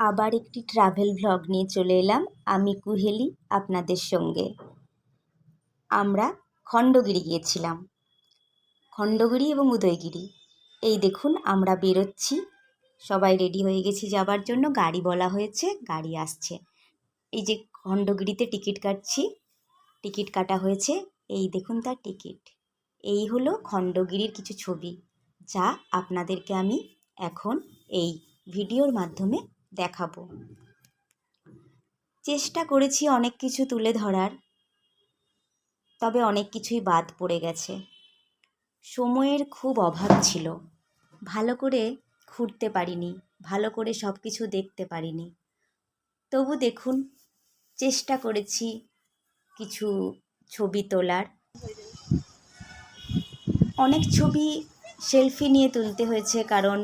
আবার একটি travel vlog নিয়ে চলে এলাম আমি কুহেলি আপনাদের সঙ্গে। আমরা খণ্ডগিরি গিয়েছিলাম, খণ্ডগিরি এবং উদয়গিরি। এই দেখুন আমরা বেরোচ্ছি, সবাই রেডি হয়ে গেছি যাবার জন্য। গাড়ি বলা হয়েছে, গাড়ি আসছে। এই যে খণ্ডগিরিতে টিকিট কাটছি, টিকিট কাটা হয়েছে, এই দেখুন তার টিকিট। এই হলো খণ্ডগিরির কিছু ছবি, যা আপনাদেরকে আমি এখন এই ভিডিওর মাধ্যমে দেখাবো। চেষ্টা করেছি অনেক কিছু তুলে ধরার, তবে অনেক কিছুই বাদ পড়ে গেছে। সময়ের খুব অভাব ছিল, ভালো করে ঘুরতে পারিনি, ভালো করে সব কিছু দেখতে পারিনি। তবু দেখুন চেষ্টা করেছি কিছু ছবি তোলার। অনেক ছবি সেলফি নিয়ে তুলতে হয়েছে, কারণ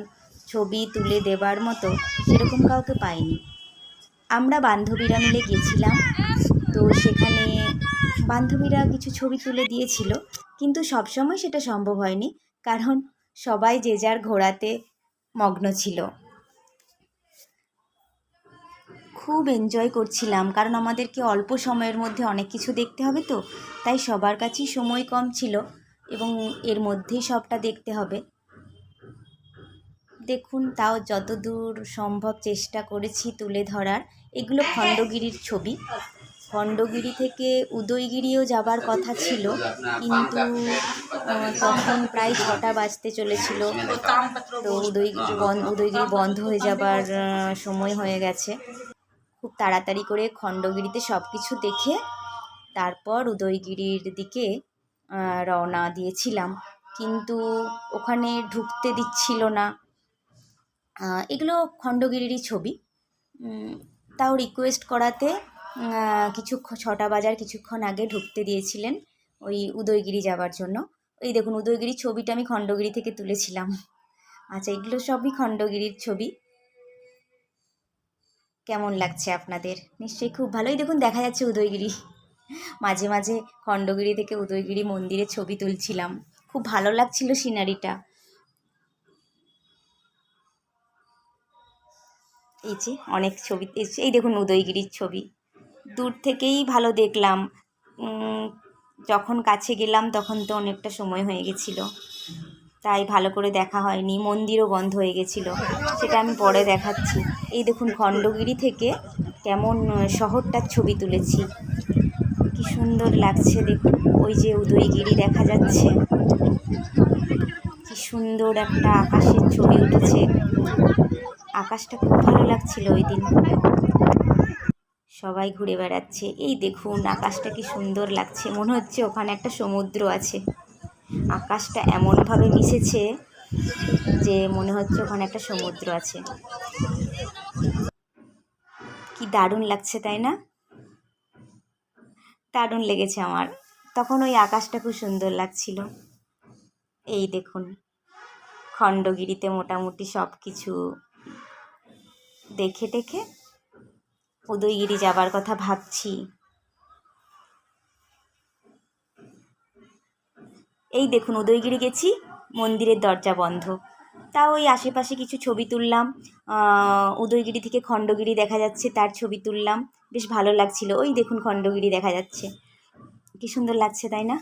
ছবি তুলে দেবার মতো সেরকম কাউকে পাইনি। আমরা বান্ধবীরা মিলে গেছিলাম, তো সেখানে বান্ধবীরা কিছু ছবি তুলে দিয়েছিল, কিন্তু সবসময় সেটা সম্ভব হয়নি, কারণ সবাই যে যার ঘোরাতে মগ্ন ছিল। খুব এনজয় করছিলাম, কারণ আমাদেরকে অল্প সময়ের মধ্যে অনেক কিছু দেখতে হবে, তো তাই সবার কাছেই সময় কম ছিল এবং এর মধ্যেই সবটা দেখতে হবে। দেখুন তাও যতদূর সম্ভব চেষ্টা করেছি তুলে ধরার। এগুলো খণ্ডগিরির ছবি। খণ্ডগিরি থেকে উদয়গিরিও যাবার কথা ছিল, কিন্তু তখন প্রায় 6টা বাজতে চলেছিল, তো উদয়গিরি বন্ধ হয়ে যাবার সময় হয়ে গেছে। খুব তাড়াতাড়ি করে খণ্ডগিরিতে সব কিছু দেখে তারপর উদয়গিরির দিকে রওনা দিয়েছিলাম, কিন্তু ওখানে ঢুকতে দিচ্ছিল না। এগুলো খণ্ডগিরিরই ছবি, তাও রিকোয়েস্ট করাতে 6টা বাজার কিছুক্ষণ আগে ঢুকতে দিয়েছিলেন ওই উদয়গিরি যাবার জন্য। এই দেখুন উদয়গিরির ছবিটা আমি খণ্ডগিরি থেকে তুলেছিলাম। আচ্ছা, এগুলো সবই খণ্ডগিরির ছবি। কেমন লাগছে আপনাদের? নিশ্চয়ই খুব ভালোই। দেখুন দেখা যাচ্ছে উদয়গিরি, মাঝে মাঝে খণ্ডগিরি থেকে উদয়গিরি মন্দিরের ছবি তুলছিলাম, খুব ভালো লাগছিল সিনারিটা। এই যে অনেক ছবি, এই দেখুন উদয়গিরির ছবি। দূর থেকেই ভালো দেখলাম, যখন কাছে গেলাম তখন তো অনেকটা সময় হয়ে গেছিলো, তাই ভালো করে দেখা হয়নি। মন্দিরও বন্ধ হয়ে গেছিলো, সেটা আমি পরে দেখাচ্ছি। এই দেখুন খণ্ডগিরি থেকে কেমন শহরটার ছবি তুলেছি, কি সুন্দর লাগছে দেখুন। ওই যে উদয়গিরি দেখা যাচ্ছে, কি সুন্দর একটা আকাশের ছবি উঠেছে। আকাশটা খুব ভালো লাগছিল ওই দিন। সবাই ঘুরে বেড়াচ্ছে, এই দেখুন আকাশটা কি সুন্দর লাগছে, মনে হচ্ছে ওখানে একটা সমুদ্র আছে। আকাশটা এমনভাবে মিশেছে যে মনে হচ্ছে ওখানে একটা সমুদ্র আছে। কি দারুণ লাগছে তাই না? দারুণ লেগেছে আমার, তখন ওই আকাশটা খুব সুন্দর লাগছিল। এই দেখুন খণ্ডগিরিতে মোটামুটি সব কিছু দেখে টেখে উদয়গিরি যাবার কথা ভাবছি। এই দেখুন উদয়গিরি গেছি, মন্দিরের দরজা বন্ধ, তাও ওই আশেপাশে কিছু ছবি তুললাম। উদয়গিরি থেকে খণ্ডগিরি দেখা যাচ্ছে, তার ছবি তুললাম, বেশ ভালো লাগছিল। ওই দেখুন খণ্ডগিরি দেখা যাচ্ছে, কি সুন্দর লাগছে তাই না?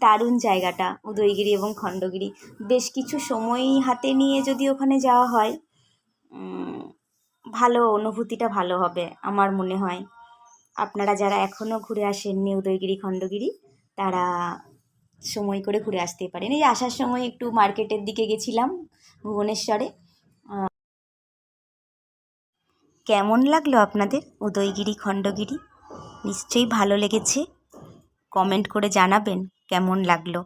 দারুণ জায়গাটা উদয়গিরি এবং খণ্ডগিরি। বেশ কিছু সময় হাতে নিয়ে যদি ওখানে যাওয়া হয়, ভালো অনুভূতিটা ভালো হবে আমার মনে হয়। আপনারা যারা এখনও ঘুরে আসেননি উদয়গিরি খণ্ডগিরি, তারা সময় করে ঘুরে আসতে পারেন। এই আসার সময় একটু মার্কেটের দিকে গেছিলাম ভুবনেশ্বরে। কেমন লাগলো আপনাদের উদয়গিরি খণ্ডগিরি? নিশ্চয়ই ভালো লেগেছে, কমেন্ট করে জানাবেন কেমন লাগলো।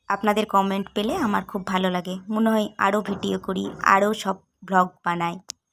আপনাদের কমেন্ট পেলে আমার খুব ভালো লাগে, মনে হয় আরও ভিডিও করি, আরও সব ব্লগ বানাই।